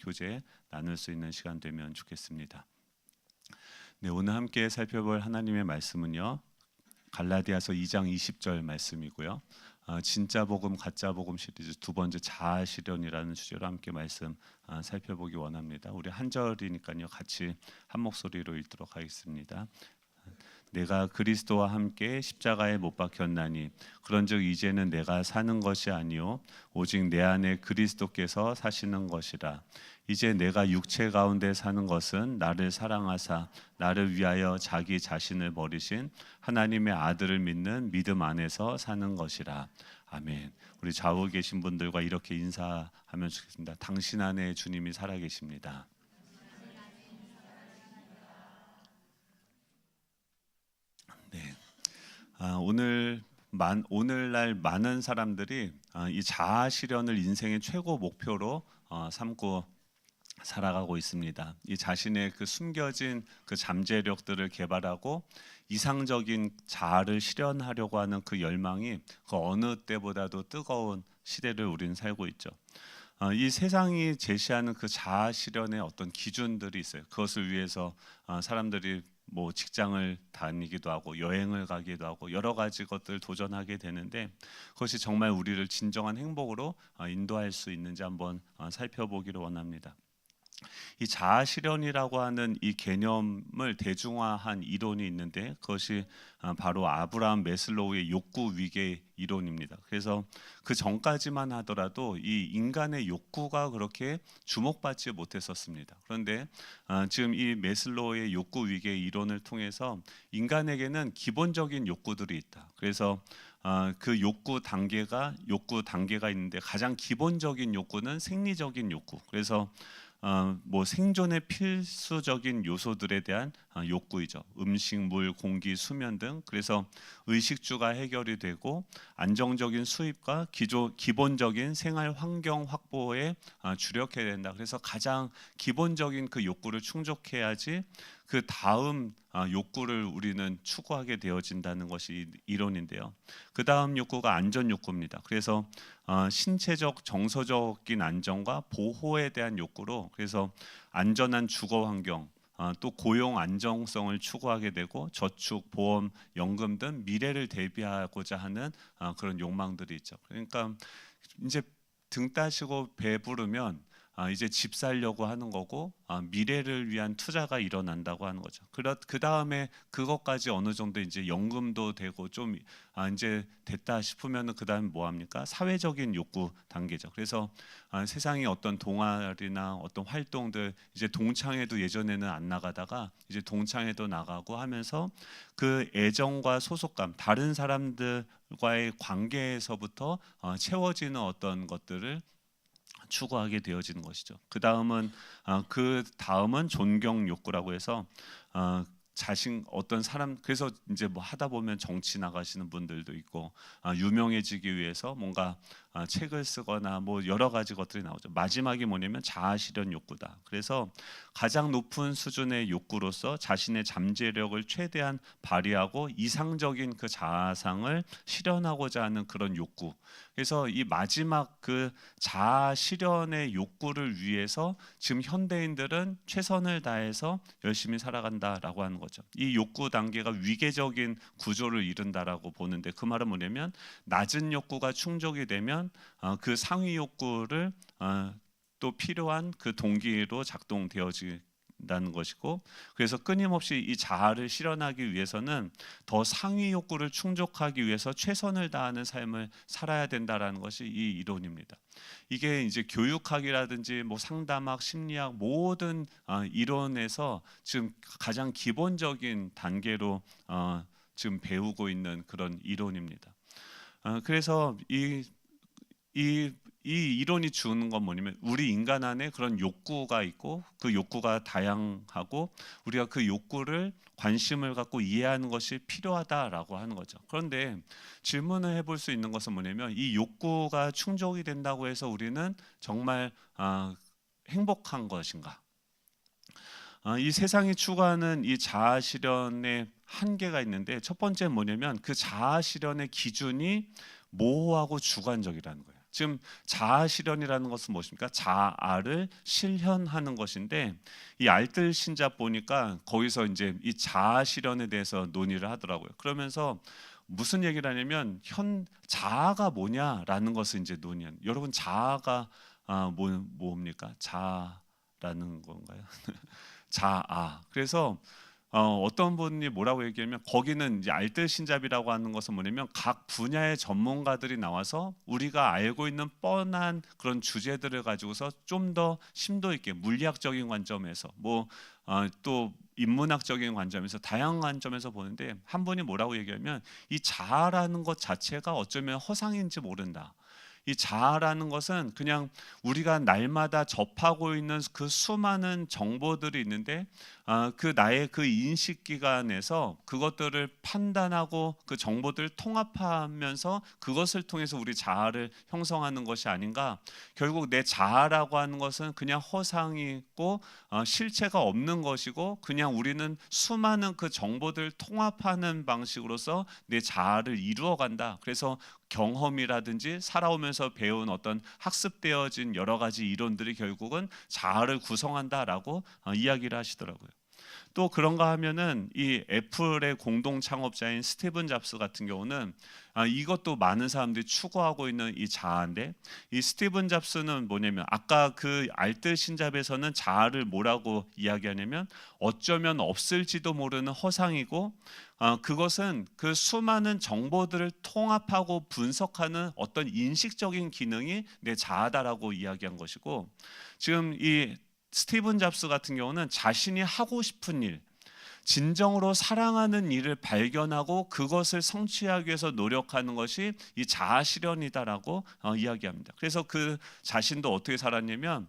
교제 나눌 수 있는 시간 되면 좋겠습니다. 네, 오늘 함께 살펴볼 하나님의 말씀은요, 갈라디아서 2장 20절 말씀이고요. 진짜 복음 가짜 복음 시리즈 두 번째 자아 실현이라는 주제로 함께 말씀 살펴보기 원합니다. 우리 한 절이니까요, 같이 한 목소리로 읽도록 하겠습니다. 내가 그리스도와 함께 십자가에 못 박혔나니 그런즉 이제는 내가 사는 것이 아니요 오직 내 안에 그리스도께서 사시는 것이라. 이제 내가 육체 가운데 사는 것은 나를 사랑하사 나를 위하여 자기 자신을 버리신 하나님의 아들을 믿는 믿음 안에서 사는 것이라. 아멘. 우리 좌우에 계신 분들과 이렇게 인사하면 좋겠습니다. 당신 안에 주님이 살아계십니다. 네. 오늘날 많은 사람들이 이 자아 실현을 인생의 최고 목표로 삼고 살아가고 있습니다. 이 자신의 그 숨겨진 그 잠재력들을 개발하고 이상적인 자아를 실현하려고 하는 그 열망이 그 어느 때보다도 뜨거운 시대를 우리는 살고 있죠. 이 세상이 제시하는 그 자아 실현의 어떤 기준들이 있어요. 그것을 위해서 사람들이 뭐 직장을 다니기도 하고 여행을 가기도 하고 여러 가지 것들 도전하게 되는데, 그것이 정말 우리를 진정한 행복으로 인도할 수 있는지 한번 살펴보기를 원합니다. 이 자아 실현이라고 하는 이 개념을 대중화한 이론이 있는데, 그것이 바로 아브라함 매슬로우의 욕구 위계 이론입니다. 그래서 그 전까지만 하더라도 이 인간의 욕구가 그렇게 주목받지 못했었습니다. 그런데 지금 이 매슬로우의 욕구 위계 이론을 통해서 인간에게는 기본적인 욕구들이 있다. 그래서 그 욕구 단계가 있는데, 가장 기본적인 욕구는 생리적인 욕구. 그래서 뭐 생존의 필수적인 요소들에 대한 욕구이죠. 음식, 물, 공기, 수면 등. 그래서 의식주가 해결이 되고 안정적인 수입과 기본적인 생활 환경 확보에 주력해야 된다. 그래서 가장 기본적인 그 욕구를 충족해야지 그 다음 욕구를 우리는 추구하게 되어진다는 것이 이론인데요. 그 다음 욕구가 안전 욕구입니다. 그래서 신체적, 정서적인 안정과 보호에 대한 욕구로, 그래서 안전한 주거 환경, 또 고용 안정성을 추구하게 되고 저축, 보험, 연금 등 미래를 대비하고자 하는 그런 욕망들이 있죠. 그러니까 이제 등 따시고 배부르면 이제 집 살려고 하는 거고, 미래를 위한 투자가 일어난다고 하는 거죠. 그 다음에 그것까지 어느 정도 이제 연금도 되고 좀 이제 됐다 싶으면은 그 다음에 뭐 합니까? 사회적인 욕구 단계죠. 그래서 세상의 어떤 동아리나 어떤 활동들, 이제 동창회도 예전에는 안 나가다가 이제 동창회도 나가고 하면서 그 애정과 소속감, 다른 사람들과의 관계에서부터 채워지는 어떤 것들을 추구하게 되어지는 것이죠. 그 다음은 존경 욕구라고 해서 어떤 사람, 그래서 이제 뭐 하다 보면 정치 나가시는 분들도 있고 유명해지기 위해서 뭔가 책을 쓰거나 뭐 여러 가지 것들이 나오죠. 마지막이 뭐냐면 자아 실현 욕구다. 그래서 가장 높은 수준의 욕구로서 자신의 잠재력을 최대한 발휘하고 이상적인 그 자아상을 실현하고자 하는 그런 욕구. 그래서 이 마지막 그 자아 실현의 욕구를 위해서 지금 현대인들은 최선을 다해서 열심히 살아간다라고 하는 거죠. 이 욕구 단계가 위계적인 구조를 이룬다라고 보는데, 그 말은 뭐냐면 낮은 욕구가 충족이 되면 그 상위 욕구를 또 필요한 그 동기로 작동되어진다는 것이고, 그래서 끊임없이 이 자아를 실현하기 위해서는 더 상위 욕구를 충족하기 위해서 최선을 다하는 삶을 살아야 된다라는 것이 이 이론입니다. 이게 이제 교육학이라든지 뭐 상담학, 심리학 모든 이론에서 지금 가장 기본적인 단계로 지금 배우고 있는 그런 이론입니다. 그래서 이 이론이 주는 건 뭐냐면, 우리 인간 안에 그런 욕구가 있고 그 욕구가 다양하고 우리가 그 욕구를 관심을 갖고 이해하는 것이 필요하다라고 하는 거죠. 그런데 질문을 해볼 수 있는 것은 뭐냐면, 이 욕구가 충족이 된다고 해서 우리는 정말 행복한 것인가? 이 세상이 추구하는 이 자아 실현의 한계가 있는데, 첫 번째는 뭐냐면 그 자아 실현의 기준이 모호하고 주관적이라는 거예요. 지금 자아 실현이라는 것은 무엇입니까? 자아를 실현하는 것인데, 이 알뜰 신잡 보니까 거기서 이제 이 자아 실현에 대해서 논의를 하더라고요. 그러면서 무슨 얘기를 하냐면 현 자아가 뭐냐라는 것을 이제 논의한. 여러분 자아가 뭡니까? 자아라는 건가요? 자아. 그래서 어떤 분이 뭐라고 얘기하면 거기는 이제 알뜰 신잡이라고 하는 것은 뭐냐면 각 분야의 전문가들이 나와서 우리가 알고 있는 뻔한 그런 주제들을 가지고서 좀 더 심도 있게 물리학적인 관점에서 또 인문학적인 관점에서 다양한 관점에서 보는데, 한 분이 뭐라고 얘기하면 이 자아라는 것 자체가 어쩌면 허상인지 모른다. 이 자아라는 것은 그냥 우리가 날마다 접하고 있는 그 수많은 정보들이 있는데, 그 나의 그 인식 기관에서 그것들을 판단하고 그 정보들을 통합하면서 그것을 통해서 우리 자아를 형성하는 것이 아닌가. 결국 내 자아라고 하는 것은 그냥 허상이고 실체가 없는 것이고, 그냥 우리는 수많은 그 정보들을 통합하는 방식으로서 내 자아를 이루어간다. 그래서 경험이라든지 살아오면서 배운 어떤 학습되어진 여러 가지 이론들이 결국은 자아를 구성한다라고 이야기를 하시더라고요. 또 그런가 하면은 이 애플의 공동 창업자인 스티븐 잡스 같은 경우는 이것도 많은 사람들이 추구하고 있는 이 자아인데, 이 스티븐 잡스는 뭐냐면 아까 그 알뜰 신잡에서는 자아를 뭐라고 이야기하냐면 어쩌면 없을지도 모르는 허상이고, 그것은 그 수많은 정보들을 통합하고 분석하는 어떤 인식적인 기능이 내 자아다라고 이야기한 것이고, 지금 이 스티븐 잡스 같은 경우는 자신이 하고 싶은 일, 진정으로 사랑하는 일을 발견하고 그것을 성취하기 위해서 노력하는 것이 이 자아 실현이다라고 이야기합니다. 그래서 그 자신도 어떻게 살았냐면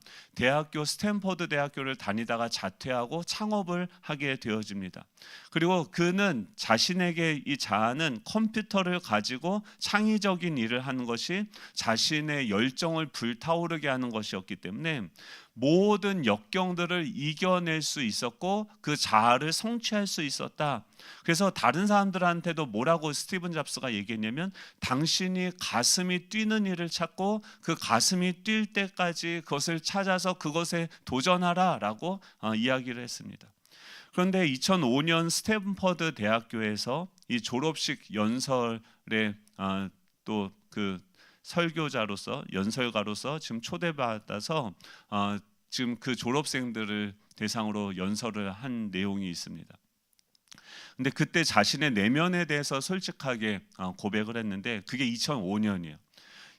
스탠퍼드 대학교를 다니다가 자퇴하고 창업을 하게 되어집니다. 그리고 그는 자신에게 이 자아는 컴퓨터를 가지고 창의적인 일을 하는 것이 자신의 열정을 불타오르게 하는 것이었기 때문에 모든 역경들을 이겨낼 수 있었고 그 자아를 성취할 수 있었다. 그래서 다른 사람들한테도 뭐라고 스티븐 잡스가 얘기했냐면 당신이 가슴이 뛰는 일을 찾고 그 가슴이 뛸 때까지 그것을 찾아서 그것에 도전하라라고 이야기를 했습니다. 그런데 2005년 스탠퍼드 대학교에서 이 졸업식 연설에 또 그 설교자로서 연설가로서 지금 초대받아서 지금 그 졸업생들을 대상으로 연설을 한 내용이 있습니다. 근데 그때 자신의 내면에 대해서 솔직하게 고백을 했는데 그게 2005년이에요.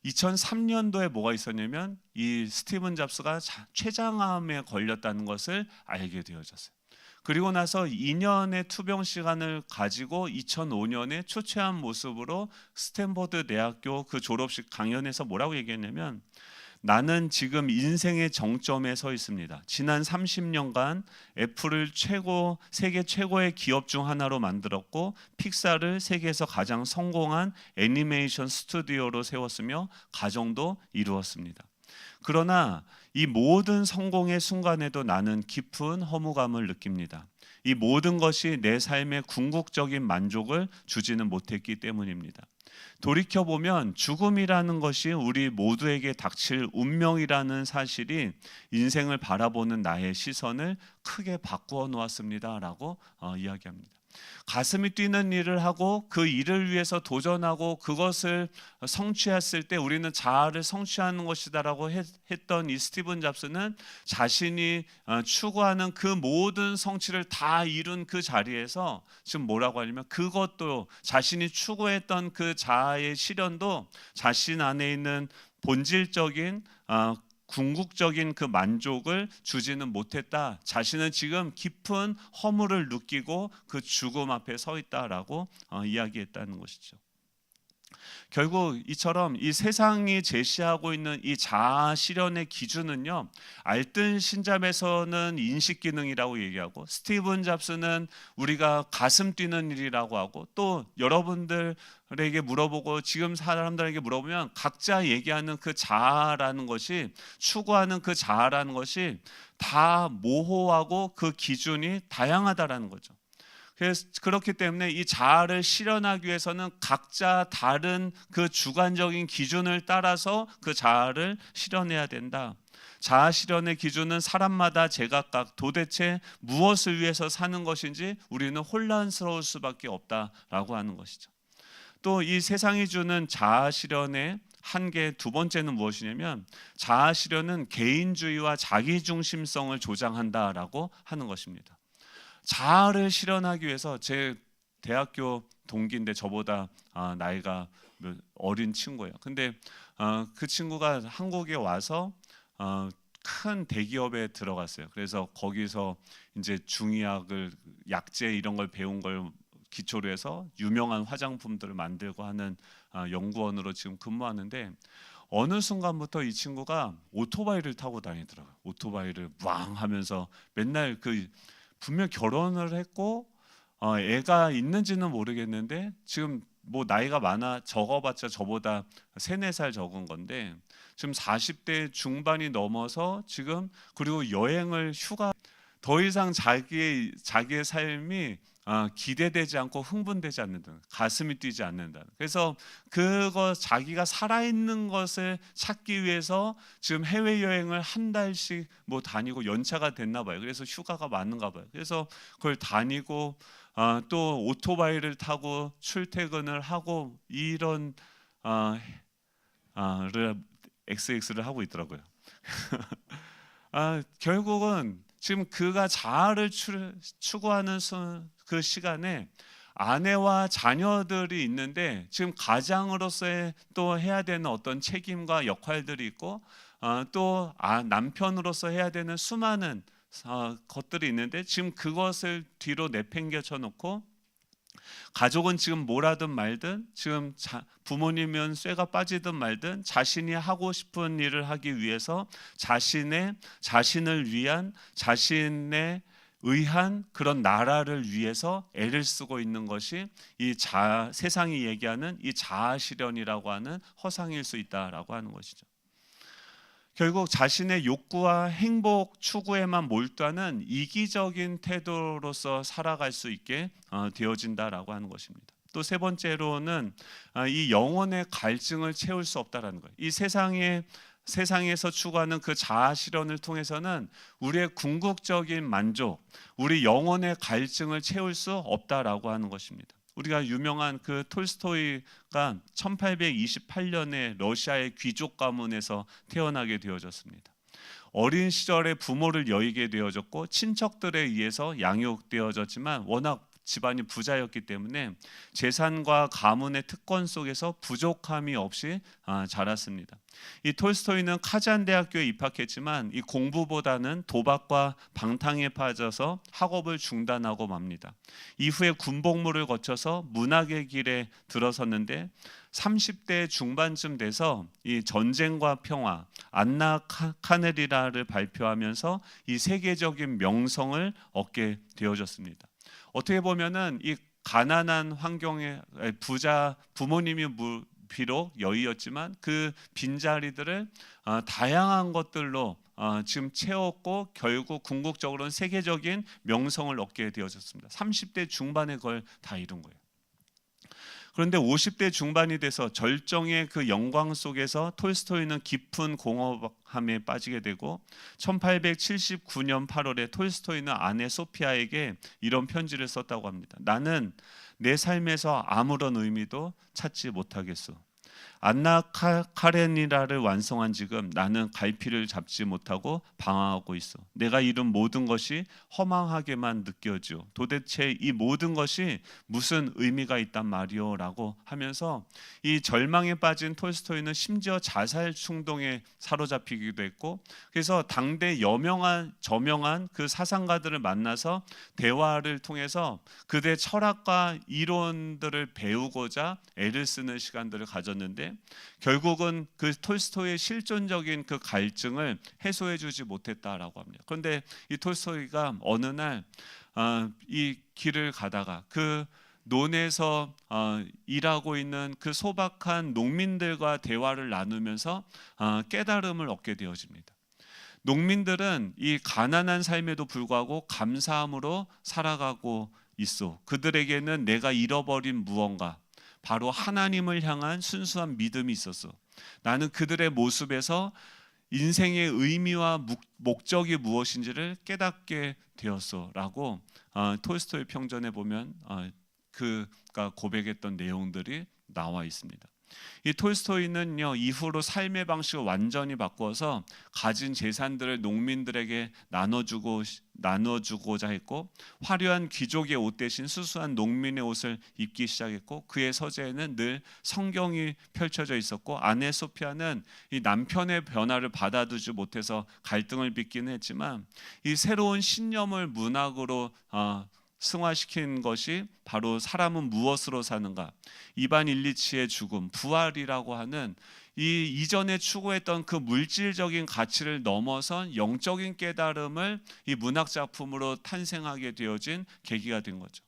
2003년도에 뭐가 있었냐면 이 스티븐 잡스가 췌장암에 걸렸다는 것을 알게 되어졌어요. 그리고 나서 2년의 투병 시간을 가지고 2005년에 초췌한 모습으로 스탠퍼드 대학교 그 졸업식 강연에서 뭐라고 얘기했냐면 나는 지금 인생의 정점에 서 있습니다. 지난 30년간 애플을 세계 최고의 기업 중 하나로 만들었고 픽사를 세계에서 가장 성공한 애니메이션 스튜디오로 세웠으며 가정도 이루었습니다. 그러나 이 모든 성공의 순간에도 나는 깊은 허무감을 느낍니다. 이 모든 것이 내 삶의 궁극적인 만족을 주지는 못했기 때문입니다. 돌이켜보면 죽음이라는 것이 우리 모두에게 닥칠 운명이라는 사실이 인생을 바라보는 나의 시선을 크게 바꾸어 놓았습니다라고 이야기합니다. 가슴이 뛰는 일을 하고 그 일을 위해서 도전하고 그것을 성취했을 때 우리는 자아를 성취하는 것이다라고 했던 이 스티븐 잡스는 자신이 추구하는 그 모든 성취를 다 이룬 그 자리에서 지금 뭐라고 하냐면 그것도 자신이 추구했던 그 자아의 실현도 자신 안에 있는 본질적인 궁극적인 그 만족을 주지는 못했다. 자신은 지금 깊은 허물을 느끼고 그 죽음 앞에 서 있다라고 이야기했다는 것이죠. 결국 이처럼 이 세상이 제시하고 있는 이 자아 실현의 기준은요, 알뜰 신잡에서는 인식 기능이라고 얘기하고 스티븐 잡스는 우리가 가슴 뛰는 일이라고 하고 또 여러분들에게 물어보고 지금 사람들에게 물어보면 각자 얘기하는 그 자아라는 것이 추구하는 그 자아라는 것이 다 모호하고 그 기준이 다양하다라는 거죠. 그래서 그렇기 때문에 이 자아를 실현하기 위해서는 각자 다른 그 주관적인 기준을 따라서 그 자아를 실현해야 된다. 자아 실현의 기준은 사람마다 제각각 도대체 무엇을 위해서 사는 것인지 우리는 혼란스러울 수밖에 없다라고 하는 것이죠. 또 이 세상이 주는 자아 실현의 한계 두 번째는 무엇이냐면 자아 실현은 개인주의와 자기중심성을 조장한다라고 하는 것입니다. 자아를 실현하기 위해서 제 대학교 동기인데 저보다 나이가 어린 친구예요. 근데 그 친구가 한국에 와서 큰 대기업에 들어갔어요. 그래서 거기서 이제 중의학을 약재 이런 걸 배운 걸 기초로 해서 유명한 화장품들을 만들고 하는 연구원으로 지금 근무하는데 어느 순간부터 이 친구가 오토바이를 타고 다니더라고요. 오토바이를 왕 하면서 맨날 그 분명 결혼을 했고 애가 있는지는 모르겠는데 지금 뭐 나이가 많아 적어봤자 저보다 3-4살 적은 건데 지금 40대 중반이 넘어서 지금 그리고 여행을 휴가 더 이상 자기의 삶이 기대되지 않고 흥분되지 않는다. 가슴이 뛰지 않는다. 그래서 그거 자기가 살아있는 것을 찾기 위해서 지금 해외여행을 한 달씩 뭐 다니고 연차가 됐나 봐요. 그래서 휴가가 많은가 봐요. 그래서 그걸 다니고 또 오토바이를 타고 출퇴근을 하고 이런 XX를 하고 있더라고요. 결국은 지금 그가 자아를 추구하는 그 시간에 아내와 자녀들이 있는데 지금 가장으로서의 또 해야 되는 어떤 책임과 역할들이 있고 또 남편으로서 해야 되는 수많은 것들이 있는데 지금 그것을 뒤로 내팽개쳐 놓고 가족은 지금 뭐라든 말든 지금 부모님은 쇠가 빠지든 말든 자신이 하고 싶은 일을 하기 위해서 자신을 위한 자신의 의한 그런 나라를 위해서 애를 쓰고 있는 것이 세상이 얘기하는 이 자아 실현이라고 하는 허상일 수 있다라고 하는 것이죠. 결국 자신의 욕구와 행복 추구에만 몰두하는 이기적인 태도로서 살아갈 수 있게 되어진다라고 하는 것입니다. 또 세 번째로는 이 영혼의 갈증을 채울 수 없다라는 거예요. 이 세상에서 추구하는 그 자아 실현을 통해서는 우리의 궁극적인 만족, 우리 영혼의 갈증을 채울 수 없다라고 하는 것입니다. 우리가 유명한 그 톨스토이가 1828년에 러시아의 귀족 가문에서 태어나게 되어졌습니다. 어린 시절에 부모를 여의게 되어졌고 친척들에 의해서 양육되어졌지만 워낙 집안이 부자였기 때문에 재산과 가문의 특권 속에서 부족함이 없이 자랐습니다. 이 톨스토이는 카잔 대학교에 입학했지만 이 공부보다는 도박과 방탕에 빠져서 학업을 중단하고 맙니다. 이후에 군복무를 거쳐서 문학의 길에 들어섰는데 30대 중반쯤 돼서 이 전쟁과 평화, 안나 카네리라를 발표하면서 이 세계적인 명성을 얻게 되어졌습니다. 어떻게 보면은 이 가난한 환경에 부모님이 비록 여의였지만 그 빈자리들을 다양한 것들로 지금 채웠고 결국 궁극적으로는 세계적인 명성을 얻게 되어졌습니다. 30대 중반에 그걸 다 이룬 거예요. 그런데 50대 중반이 돼서 절정의 그 영광 속에서 톨스토이는 깊은 공허함에 빠지게 되고 1879년 8월에 톨스토이는 아내 소피아에게 이런 편지를 썼다고 합니다. 나는 내 삶에서 아무런 의미도 찾지 못하겠소. 안나 카레니라를 완성한 지금 나는 갈피를 잡지 못하고 방황하고 있어. 내가 이룬 모든 것이 허망하게만 느껴져. 도대체 이 모든 것이 무슨 의미가 있단 말이오? 라고 하면서 이 절망에 빠진 톨스토이는 심지어 자살 충동에 사로잡히기도 했고 그래서 당대 저명한 그 사상가들을 만나서 대화를 통해서 그들의 철학과 이론들을 배우고자 애를 쓰는 시간들을 가졌는데 결국은 그 톨스토이의 실존적인 그 갈증을 해소해주지 못했다라고 합니다. 그런데 이 톨스토이가 어느 날 이 길을 가다가 그 논에서 일하고 있는 그 소박한 농민들과 대화를 나누면서 깨달음을 얻게 되어집니다. 농민들은 이 가난한 삶에도 불구하고 감사함으로 살아가고 있어. 그들에게는 내가 잃어버린 무언가, 바로 하나님을 향한 순수한 믿음이 있었어. 나는 그들의 모습에서 인생의 의미와 목적이 무엇인지를 깨닫게 되었어라고 톨스토이 평전에 보면 그가 고백했던 내용들이 나와 있습니다. 이 톨스토이는요, 이후로 삶의 방식을 완전히 바꾸어서 가진 재산들을 농민들에게 나눠주고자 했고, 화려한 귀족의 옷 대신 수수한 농민의 옷을 입기 시작했고, 그의 서재에는 늘 성경이 펼쳐져 있었고, 아내 소피아는 이 남편의 변화를 받아두지 못해서 갈등을 빚기는 했지만, 이 새로운 신념을 문학으로 승화시킨 것이 바로 사람은 무엇으로 사는가, 이반 일리치의 죽음, 부활이라고 하는 이 이전에 추구했던 그 물질적인 가치를 넘어선 영적인 깨달음을 이 문학 작품으로 탄생하게 되어진 계기가 된 거죠.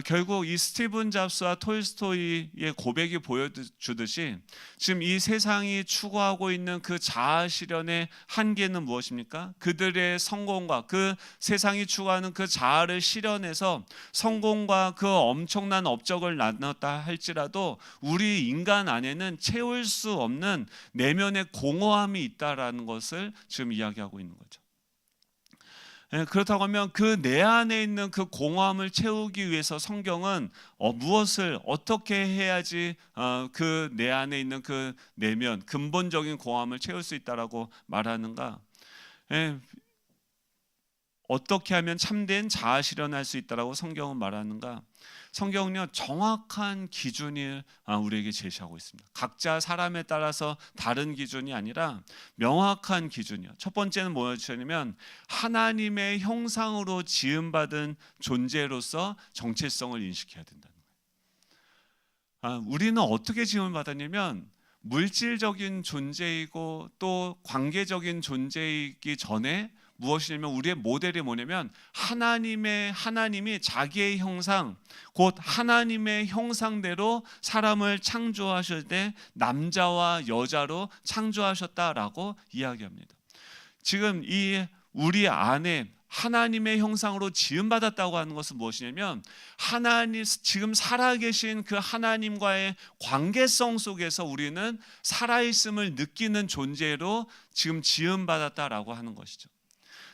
결국 이 스티븐 잡스와 톨스토이의 고백이 보여주듯이 지금 이 세상이 추구하고 있는 그 자아 실현의 한계는 무엇입니까? 그들의 성공과 그 세상이 추구하는 그 자아를 실현해서 성공과 그 엄청난 업적을 나눴다 할지라도 우리 인간 안에는 채울 수 없는 내면의 공허함이 있다라는 것을 지금 이야기하고 있는 거죠. 그렇다고 하면 그 내 안에 있는 그 공허함을 채우기 위해서 성경은 무엇을 어떻게 해야지 그 내 안에 있는 그 내면 근본적인 공허함을 채울 수 있다라고 말하는가? 어떻게 하면 참된 자아 실현할 수 있다라고 성경은 말하는가? 성경은요, 정확한 기준을 우리에게 제시하고 있습니다. 각자 사람에 따라서 다른 기준이 아니라 명확한 기준이요. 첫 번째는 뭐였냐면 하나님의 형상으로 지음받은 존재로서 정체성을 인식해야 된다는 거예요. 우리는 어떻게 지음을 받았냐면 물질적인 존재이고 또 관계적인 존재이기 전에 무엇이냐면 우리의 모델이 뭐냐면 하나님이 자기의 형상, 곧 하나님의 형상대로 사람을 창조하실 때 남자와 여자로 창조하셨다라고 이야기합니다. 지금 이 우리 안에 하나님의 형상으로 지음받았다고 하는 것은 무엇이냐면 하나님, 지금 살아계신 그 하나님과의 관계성 속에서 우리는 살아있음을 느끼는 존재로 지금 지음받았다라고 하는 것이죠.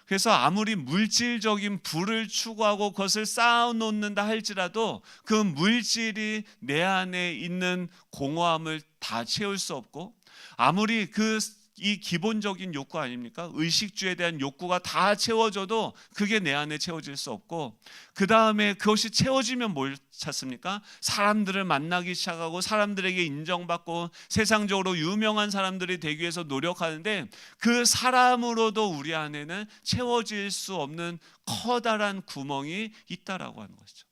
그래서 아무리 물질적인 부를 추구하고 그것을 쌓아놓는다 할지라도 그 물질이 내 안에 있는 공허함을 다 채울 수 없고, 아무리 이 기본적인 욕구 아닙니까? 의식주에 대한 욕구가 다 채워져도 그게 내 안에 채워질 수 없고, 그 다음에 그것이 채워지면 뭘 찾습니까? 사람들을 만나기 시작하고 사람들에게 인정받고 세상적으로 유명한 사람들이 되기 위해서 노력하는데 그 사람으로도 우리 안에는 채워질 수 없는 커다란 구멍이 있다라고 하는 것이죠.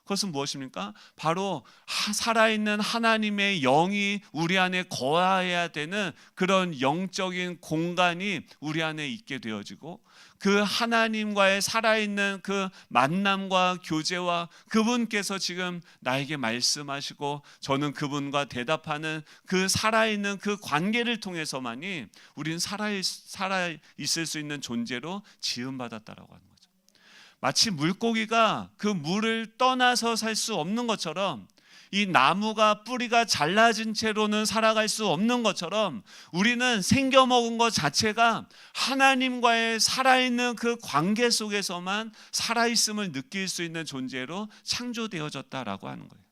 그것은 무엇입니까? 바로 살아있는 하나님의 영이 우리 안에 거하여야 되는 그런 영적인 공간이 우리 안에 있게 되어지고, 그 하나님과의 살아있는 그 만남과 교제와 그분께서 지금 나에게 말씀하시고 저는 그분과 대답하는 그 살아있는 그 관계를 통해서만이 우리는 살아있을 수 있는 존재로 지음받았다라고 하는 거죠. 마치 물고기가 그 물을 떠나서 살 수 없는 것처럼, 이 나무가 뿌리가 잘라진 채로는 살아갈 수 없는 것처럼 우리는 생겨먹은 것 자체가 하나님과의 살아있는 그 관계 속에서만 살아있음을 느낄 수 있는 존재로 창조되어졌다라고 하는 거예요.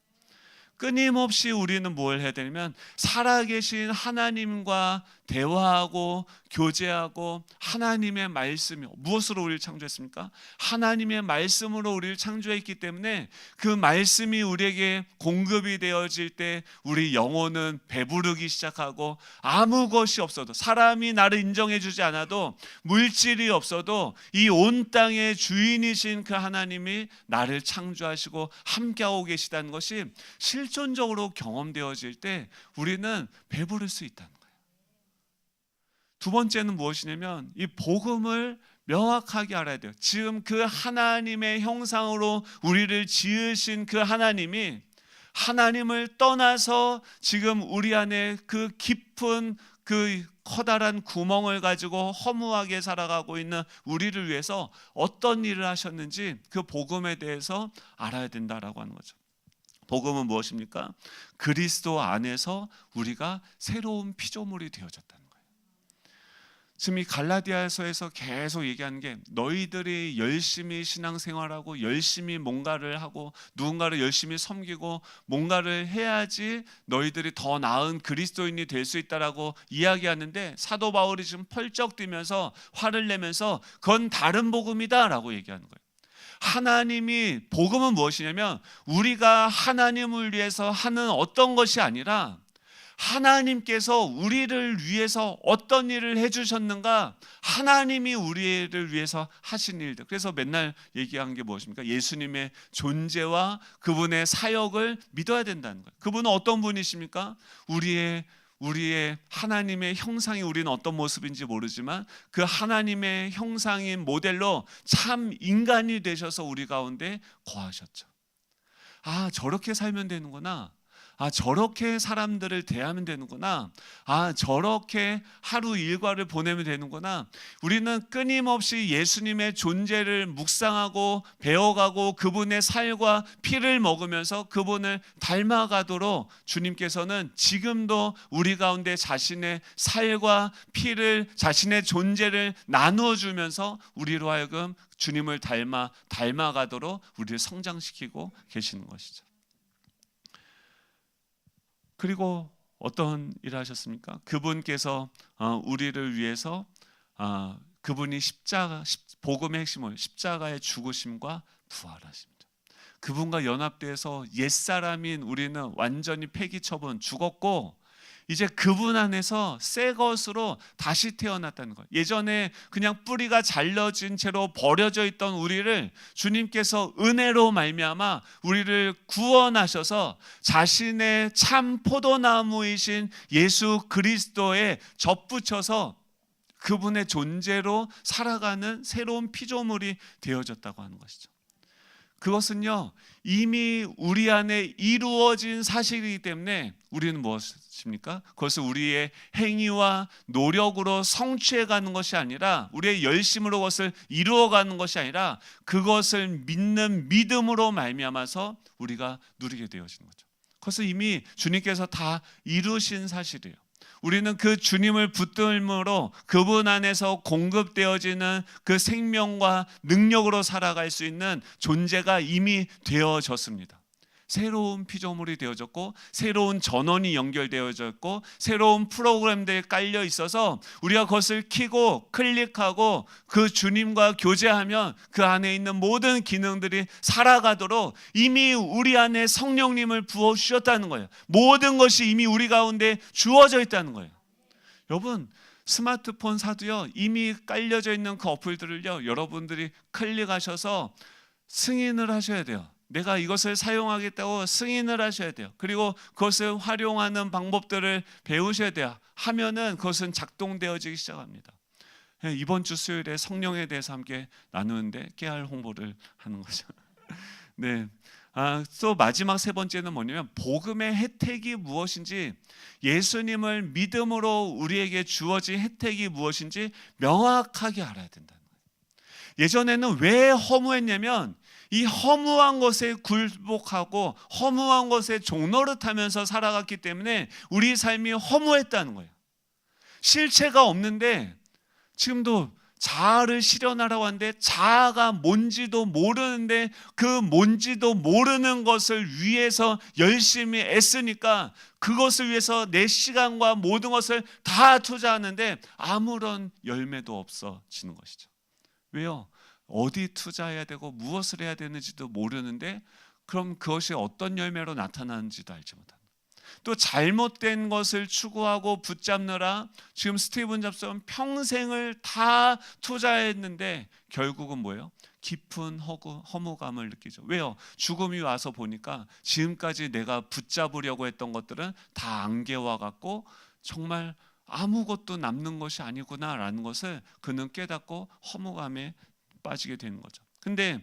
끊임없이 우리는 뭘 해야 되냐면 살아계신 하나님과 대화하고 교제하고, 하나님의 말씀이 무엇으로 우리를 창조했습니까? 하나님의 말씀으로 우리를 창조했기 때문에 그 말씀이 우리에게 공급이 되어질 때 우리 영혼은 배부르기 시작하고, 아무 것이 없어도, 사람이 나를 인정해 주지 않아도, 물질이 없어도 이 온 땅의 주인이신 그 하나님이 나를 창조하시고 함께하고 계시다는 것이 실존적으로 경험되어질 때 우리는 배부를 수 있다는 거예요. 두 번째는 무엇이냐면 이 복음을 명확하게 알아야 돼요. 지금 그 하나님의 형상으로 우리를 지으신 그 하나님이 하나님을 떠나서 지금 우리 안에 그 깊은 그 커다란 구멍을 가지고 허무하게 살아가고 있는 우리를 위해서 어떤 일을 하셨는지 그 복음에 대해서 알아야 된다라고 하는 거죠. 복음은 무엇입니까? 그리스도 안에서 우리가 새로운 피조물이 되어졌다는 거예요. 지금 이 갈라디아서에서 계속 얘기하는 게 너희들이 열심히 신앙생활하고 열심히 뭔가를 하고 누군가를 열심히 섬기고 뭔가를 해야지 너희들이 더 나은 그리스도인이 될 수 있다라고 이야기하는데, 사도 바울이 지금 펄쩍 뛰면서 화를 내면서 그건 다른 복음이다라고 얘기하는 거예요. 하나님이, 복음은 무엇이냐면 우리가 하나님을 위해서 하는 어떤 것이 아니라 하나님께서 우리를 위해서 어떤 일을 해주셨는가, 하나님이 우리를 위해서 하신 일들. 그래서 맨날 얘기한 게 무엇입니까? 예수님의 존재와 그분의 사역을 믿어야 된다는 거예요. 그분은 어떤 분이십니까? 우리의 하나님의 형상이 우리는 어떤 모습인지 모르지만 그 하나님의 형상인 모델로 참 인간이 되셔서 우리 가운데 거하셨죠. 아, 저렇게 살면 되는구나. 아, 저렇게 사람들을 대하면 되는구나. 아, 저렇게 하루 일과를 보내면 되는구나. 우리는 끊임없이 예수님의 존재를 묵상하고 배워가고 그분의 살과 피를 먹으면서 그분을 닮아가도록닮아가도록 지금도 우리 가운데 자신의 살과 피를, 자신의 존재를 나누어 주면서 우리로 하여금 주님을 닮아가도록 우리를 성장시키고 계시는 것이죠. 그리고 어떤 일을 하셨습니까? 그분께서 우리를 위해서 그분이 복음의 핵심을 십자가의 죽으심과 부활하십니다. 그분과 연합돼서 옛사람인 우리는 완전히 폐기 처분, 죽었고 이제 그분 안에서 새 것으로 다시 태어났다는 거예요. 예전에 그냥 뿌리가 잘려진 채로 버려져 있던 우리를 주님께서 은혜로 말미암아 우리를 구원하셔서 자신의 참 포도나무이신 예수 그리스도에 접붙여서 그분의 존재로 살아가는 새로운 피조물이 되어졌다고 하는 것이죠. 그것은요, 이미 우리 안에 이루어진 사실이기 때문에 우리는 무엇입니까? 그것을 우리의 행위와 노력으로 성취해가는 것이 아니라, 우리의 열심으로 그것을 이루어가는 것이 아니라 그것을 믿는 믿음으로 말미암아서 우리가 누리게 되어지는 거죠. 그것은 이미 주님께서 다 이루신 사실이에요. 우리는 그 주님을 붙들므로 그분 안에서 공급되어지는 그 생명과 능력으로 살아갈 수 있는 존재가 이미 되어졌습니다. 새로운 피조물이 되어졌고 새로운 전원이 연결되어졌고 새로운 프로그램들이 깔려 있어서 우리가 그것을 켜고 클릭하고 그 주님과 교제하면 그 안에 있는 모든 기능들이 살아가도록 이미 우리 안에 성령님을 부어주셨다는 거예요. 모든 것이 이미 우리 가운데 주어져 있다는 거예요. 여러분, 스마트폰 사도요, 이미 깔려져 있는 그 어플들을요, 여러분들이 클릭하셔서 승인을 하셔야 돼요. 내가 이것을 사용하겠다고 승인을 하셔야 돼요. 그리고 그것을 활용하는 방법들을 배우셔야 돼요. 하면은 그것은 작동되어지기 시작합니다. 이번 주 수요일에 성령에 대해서 함께 나누는데 깨알 홍보를 하는 거죠. 네. 또 마지막 세 번째는 뭐냐면 복음의 혜택이 무엇인지, 예수님을 믿음으로 우리에게 주어진 혜택이 무엇인지 명확하게 알아야 된다는 거예요. 예전에는 왜 허무했냐면 이 허무한 것에 굴복하고 허무한 것에 종노릇하면서 살아갔기 때문에 우리 삶이 허무했다는 거예요. 실체가 없는데 지금도 자아를 실현하라고 하는데 자아가 뭔지도 모르는데 그 뭔지도 모르는 것을 위해서 열심히 애쓰니까 그것을 위해서 내 시간과 모든 것을 다 투자하는데 아무런 열매도 없어지는 것이죠. 왜요? 어디 투자해야 되고 무엇을 해야 되는지도 모르는데 그럼 그것이 어떤 열매로 나타나는지도 알지 못합니다. 또 잘못된 것을 추구하고 붙잡느라 지금 스티븐 잡스는 평생을 다 투자했는데 결국은 뭐예요? 깊은 허무감을 느끼죠. 왜요? 죽음이 와서 보니까 지금까지 내가 붙잡으려고 했던 것들은 다 안개와 같고 정말 아무것도 남는 것이 아니구나라는 것을 그는 깨닫고 허무감에 빠지게 되는 거죠. 근데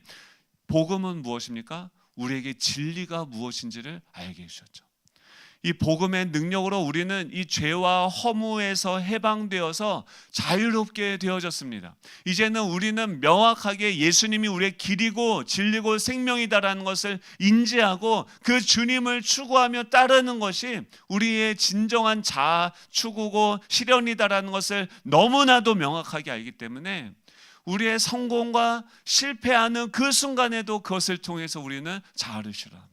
복음은 무엇입니까? 우리에게 진리가 무엇인지를 알게 해주셨죠. 이 복음의 능력으로 우리는 이 죄와 허무에서 해방되어서 자유롭게 되어졌습니다. 이제는 우리는 명확하게 예수님이 우리의 길이고 진리고 생명이다라는 것을 인지하고 그 주님을 추구하며 따르는 것이 우리의 진정한 자아 추구고 실현이다라는 것을 너무나도 명확하게 알기 때문에 우리의 성공과 실패하는 그 순간에도 그것을 통해서 우리는 자아를 실현합니다.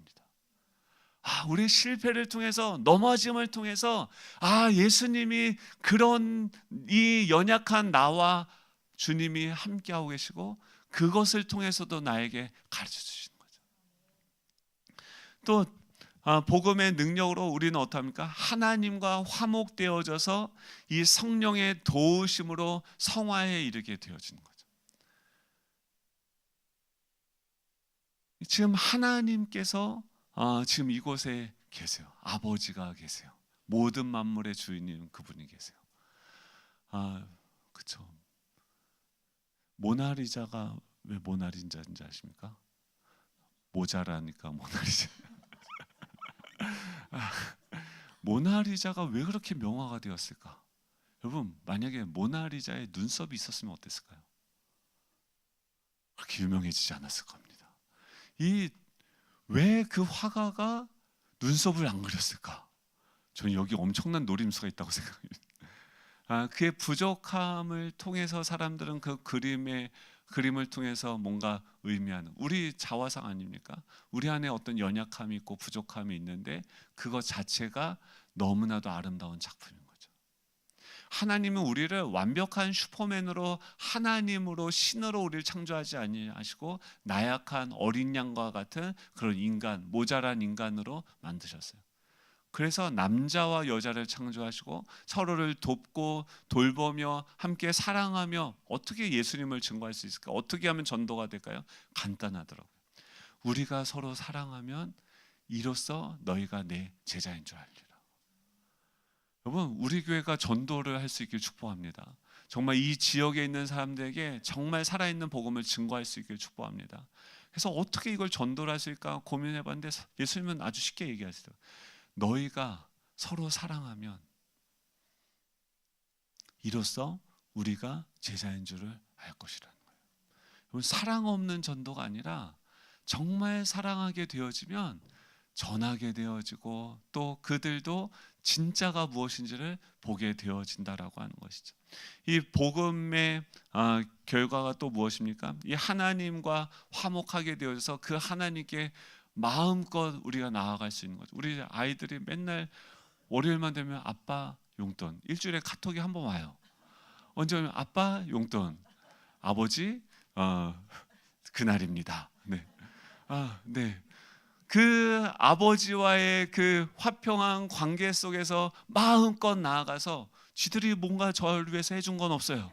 우리의 실패를 통해서, 넘어짐을 통해서 예수님이 그런 이 연약한 나와 주님이 함께하고 계시고 그것을 통해서도 나에게 가르쳐 주시는 거죠. 또 복음의 능력으로 우리는 어떡합니까? 하나님과 화목되어져서 이 성령의 도우심으로 성화에 이르게 되어지는 거죠. 지금 하나님께서 지금 이곳에 계세요. 아버지가 계세요. 모든 만물의 주인님 그분이 계세요. 그렇죠. 모나리자가 왜 모나리자인지 아십니까? 모자라니까 모나리자. 모나리자가 왜 그렇게 명화가 되었을까? 여러분, 만약에 모나리자의 눈썹이 있었으면 어땠을까요? 그렇게 유명해지지 않았을 겁니다. 왜 그 화가가 눈썹을 안 그렸을까? 저는 여기 엄청난 노림수가 있다고 생각합니다. 그의 부족함을 통해서 사람들은 그 그림을 통해서 뭔가 의미하는, 우리 자화상 아닙니까? 우리 안에 어떤 연약함이 있고 부족함이 있는데 그것 자체가 너무나도 아름다운 작품인 거죠. 하나님은 우리를 완벽한 슈퍼맨으로, 하나님으로, 신으로 우리를 창조하지 아니하시고 나약한 어린 양과 같은 그런 인간, 모자란 인간으로 만드셨어요. 그래서 남자와 여자를 창조하시고 서로를 돕고 돌보며 함께 사랑하며 어떻게 예수님을 증거할 수 있을까? 어떻게 하면 전도가 될까요? 간단하더라고요. 우리가 서로 사랑하면 이로써 너희가 내 제자인 줄 알리라. 여러분, 우리 교회가 전도를 할 수 있길 축복합니다. 정말 이 지역에 있는 사람들에게 정말 살아있는 복음을 증거할 수 있길 축복합니다. 그래서 어떻게 이걸 전도를 할 수 있을까 고민해봤는데 예수님은 아주 쉽게 얘기하시더라고요. 너희가 서로 사랑하면 이로써 우리가 제자인 줄을 알 것이라는 거예요. 여러분, 사랑 없는 전도가 아니라 정말 사랑하게 되어지면 전하게 되어지고 또 그들도 진짜가 무엇인지를 보게 되어진다라고 하는 것이죠. 이 복음의 결과가 또 무엇입니까? 이 하나님과 화목하게 되어져서 그 하나님께 마음껏 우리가 나아갈 수 있는 거죠. 우리 아이들이 맨날 월요일만 되면 아빠 용돈, 일주일에 카톡이 한 번 와요. 언제 오면 아빠 용돈, 아버지 그날입니다. 네. 네. 그 아버지와의 그 화평한 관계 속에서 마음껏 나아가서 지들이 뭔가 저를 위해서 해준 건 없어요.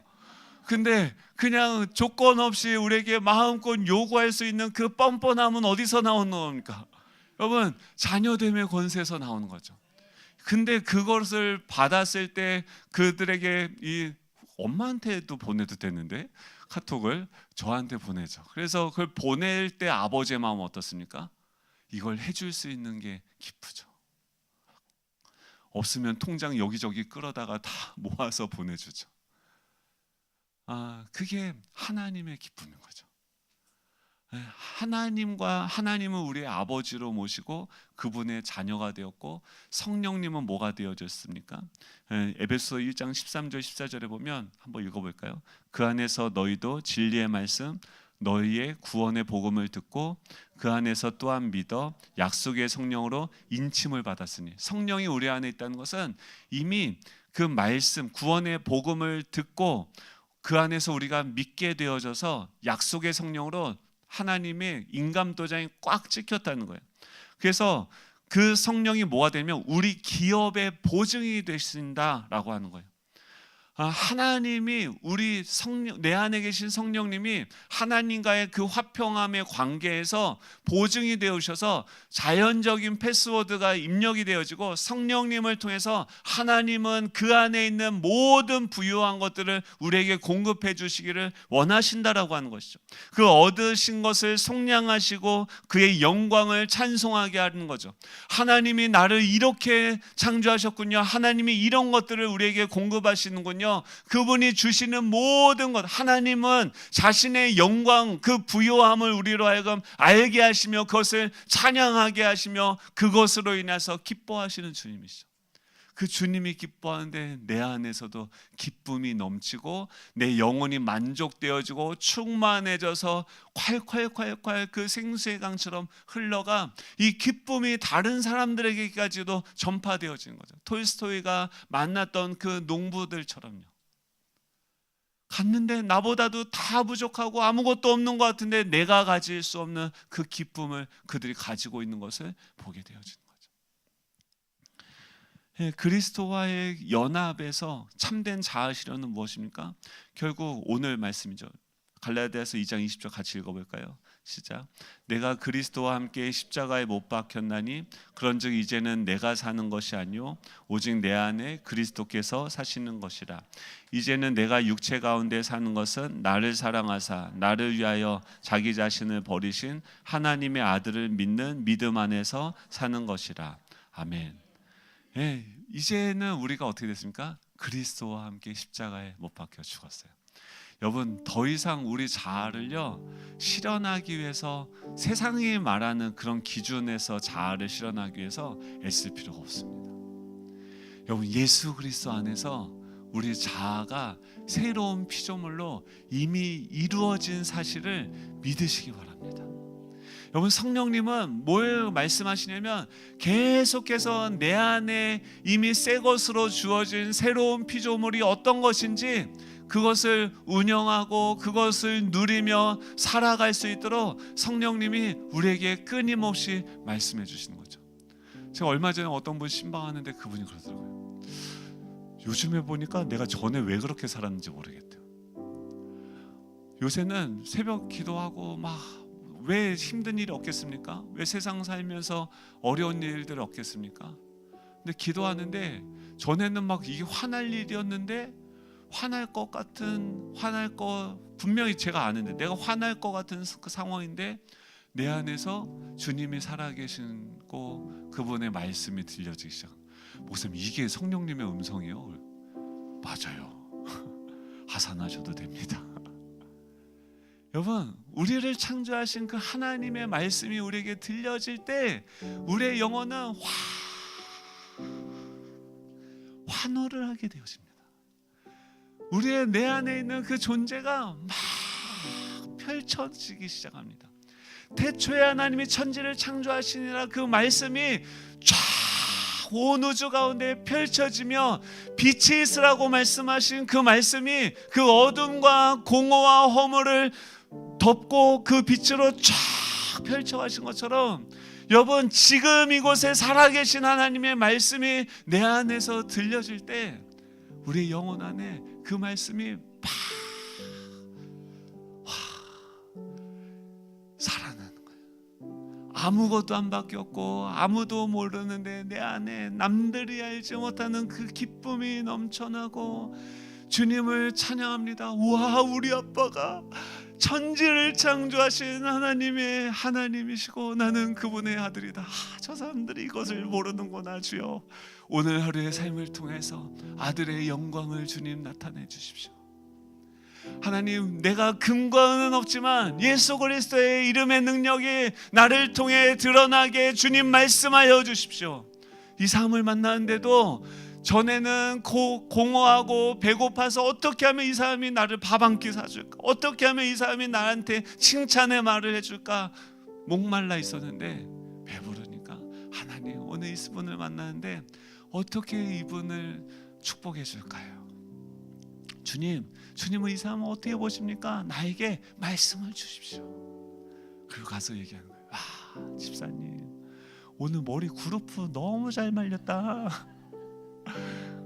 근데 그냥 조건 없이 우리에게 마음껏 요구할 수 있는 그 뻔뻔함은 어디서 나오는 겁니까? 여러분, 자녀됨의 권세에서 나오는 거죠. 근데 그것을 받았을 때 그들에게 이 엄마한테도 보내도 되는데 카톡을 저한테 보내죠. 그래서 그걸 보낼 때 아버지의 마음은 어떻습니까? 이걸 해줄 수 있는 게 기쁘죠. 없으면 통장 여기저기 끌어다가 다 모아서 보내주죠. 그게 하나님의 기쁨인 거죠. 하나님은 우리의 아버지로 모시고 그분의 자녀가 되었고 성령님은 뭐가 되어졌습니까? 에베소 1장 13절 14절에 보면 한번 읽어볼까요? 그 안에서 너희도 진리의 말씀 너희의 구원의 복음을 듣고 그 안에서 또한 믿어 약속의 성령으로 인침을 받았으니, 성령이 우리 안에 있다는 것은 이미 그 말씀 구원의 복음을 듣고 그 안에서 우리가 믿게 되어져서 약속의 성령으로 하나님의 인감도장이 꽉 찍혔다는 거예요. 그래서 그 성령이 뭐가 되면 우리 기업의 보증이 되신다라고 하는 거예요. 하나님이 우리 내 안에 계신 성령님이 하나님과의 그 화평함의 관계에서 보증이 되어주셔서 자연적인 패스워드가 입력이 되어지고 성령님을 통해서 하나님은 그 안에 있는 모든 부유한 것들을 우리에게 공급해 주시기를 원하신다라고 하는 것이죠. 그 얻으신 것을 속량하시고 그의 영광을 찬송하게 하는 거죠. 하나님이 나를 이렇게 창조하셨군요. 하나님이 이런 것들을 우리에게 공급하시는군요. 그분이 주시는 모든 것, 하나님은 자신의 영광, 그 부요함을 우리로 하여금 알게 하시며 그것을 찬양하게 하시며 그것으로 인해서 기뻐하시는 주님이시죠. 그 주님이 기뻐하는데 내 안에서도 기쁨이 넘치고 내 영혼이 만족되어지고 충만해져서 콸콸콸콸 그 생수의 강처럼 흘러가 이 기쁨이 다른 사람들에게까지도 전파되어지는 거죠. 톨스토이가 만났던 그 농부들처럼요. 갔는데 나보다도 다 부족하고 아무것도 없는 것 같은데 내가 가질 수 없는 그 기쁨을 그들이 가지고 있는 것을 보게 되어지는 거죠. 그리스도와의 연합에서 참된 자아 실현은 무엇입니까? 결국 오늘 말씀이죠. 갈라디아서 2장 20절 같이 읽어볼까요? 시작. 내가 그리스도와 함께 십자가에 못 박혔나니 그런즉 이제는 내가 사는 것이 아니요 오직 내 안에 그리스도께서 사시는 것이라. 이제는 내가 육체 가운데 사는 것은 나를 사랑하사 나를 위하여 자기 자신을 버리신 하나님의 아들을 믿는 믿음 안에서 사는 것이라. 아멘. 이제는 우리가 어떻게 됐습니까? 그리스도와 함께 십자가에 못 박혀 죽었어요. 여러분, 더 이상 우리 자아를요 실현하기 위해서 세상이 말하는 그런 기준에서 자아를 실현하기 위해서 애쓸 필요가 없습니다. 여러분, 예수 그리스도 안에서 우리 자아가 새로운 피조물로 이미 이루어진 사실을 믿으시기 바랍니다. 여러분, 성령님은 뭘 말씀하시냐면 계속해서 내 안에 이미 새 것으로 주어진 새로운 피조물이 어떤 것인지 그것을 운영하고 그것을 누리며 살아갈 수 있도록 성령님이 우리에게 끊임없이 말씀해 주시는 거죠. 제가 얼마 전에 어떤 분 신방하는데 그분이 그러더라고요. 요즘에 보니까 내가 전에 왜 그렇게 살았는지 모르겠대요. 요새는 새벽 기도하고 막 왜 힘든 일이 없겠습니까? 왜 세상 살면서 어려운 일들 없겠습니까? 근데 기도하는데 전에는 막 이게 화날 일이었는데 화날 것 분명히 제가 아는데 내가 화날 것 같은 그 상황인데 내 안에서 주님이 살아계시고 그분의 말씀이 들려지기 시작합니다. 목사님, 이게 성령님의 음성이요? 맞아요. 하산하셔도 됩니다. 여러분, 우리를 창조하신 그 하나님의 말씀이 우리에게 들려질 때 우리의 영혼은 환호를 하게 되어집니다. 우리의 내 안에 있는 그 존재가 막 펼쳐지기 시작합니다. 태초에 하나님이 천지를 창조하시니라 그 말씀이 쫙 온 우주 가운데 펼쳐지며 빛이 있으라고 말씀하신 그 말씀이 그 어둠과 공허와 허물을 덮고 그 빛으로 쫙 펼쳐가신 것처럼 여러분, 지금 이곳에 살아계신 하나님의 말씀이 내 안에서 들려질 때 우리의 영혼 안에 그 말씀이 팍 살아나는 거예요. 아무것도 안 바뀌었고 아무도 모르는데 내 안에 남들이 알지 못하는 그 기쁨이 넘쳐나고 주님을 찬양합니다. 와, 우리 아빠가 천지를 창조하신 하나님의 하나님이시고 나는 그분의 아들이다. 저 사람들이 이것을 모르는구나. 주여, 오늘 하루의 삶을 통해서 아들의 영광을 주님 나타내 주십시오. 하나님, 내가 금과 은은 없지만 예수 그리스도의 이름의 능력이 나를 통해 드러나게 주님 말씀하여 주십시오. 이 삶을 만나는데도 전에는 공허하고 배고파서 어떻게 하면 이 사람이 나를 밥 한 끼 사줄까? 어떻게 하면 이 사람이 나한테 칭찬의 말을 해줄까? 목말라 있었는데 배부르니까 하나님, 오늘 이분을 만나는데 어떻게 이분을 축복해 줄까요? 주님은 이 사람을 어떻게 보십니까? 나에게 말씀을 주십시오. 그리고 가서 얘기하는 거예요. 아, 집사님, 오늘 머리 그루프 너무 잘 말렸다.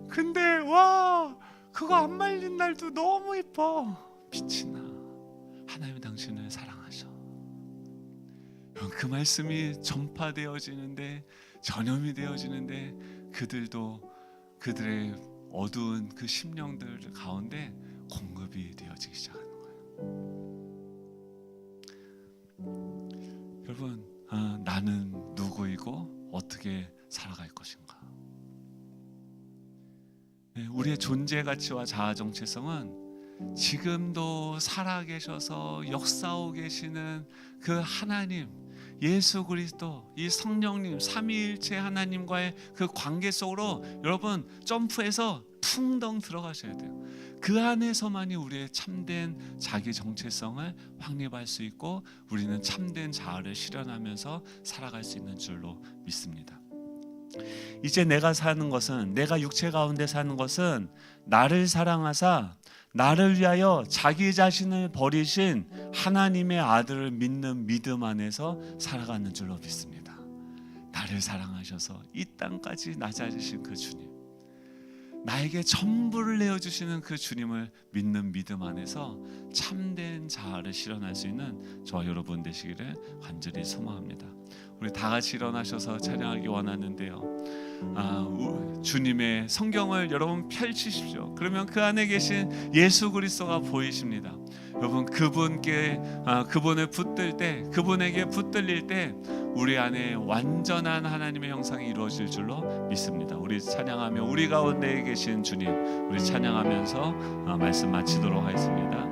근데 와, 그거 안 말린 날도 너무 이뻐. 빛이 나. 하나님은 당신을 사랑하셔. 그 말씀이 전파되어지는데, 전염이 되어지는데, 그들도 그들의 어두운 그 심령들 가운데 공급이 되어지기 시작하는 거예요. 여러분, 나는 누구이고 어떻게 살아갈 것인가? 우리의 존재 가치와 자아 정체성은 지금도 살아계셔서 역사하고 계시는 그 하나님, 예수 그리스도, 이 성령님, 삼위일체 하나님과의 그 관계 속으로 여러분 점프해서 풍덩 들어가셔야 돼요. 그 안에서만이 우리의 참된 자기 정체성을 확립할 수 있고 우리는 참된 자아를 실현하면서 살아갈 수 있는 줄로 믿습니다. 이제 내가 사는 것은, 내가 육체 가운데 사는 것은 나를 사랑하사 나를 위하여 자기 자신을 버리신 하나님의 아들을 믿는 믿음 안에서 살아가는 줄로 믿습니다. 나를 사랑하셔서 이 땅까지 낮아지신 그 주님, 나에게 전부를 내어주시는 그 주님을 믿는 믿음 안에서 참된 자아를 실현할 수 있는 저와 여러분 되시기를 간절히 소망합니다. 우리 다 같이 일어나셔서 찬양하기 원하는데요. 주님의 성경을 여러분 펼치십시오. 그러면 그 안에 계신 예수 그리스도가 보이십니다. 여러분 그분을 붙들 때, 그분에게 붙들릴 때 우리 안에 완전한 하나님의 형상이 이루어질 줄로 믿습니다. 우리 찬양하며 우리 가운데 계신 주님, 우리 찬양하면서 말씀 마치도록 하겠습니다.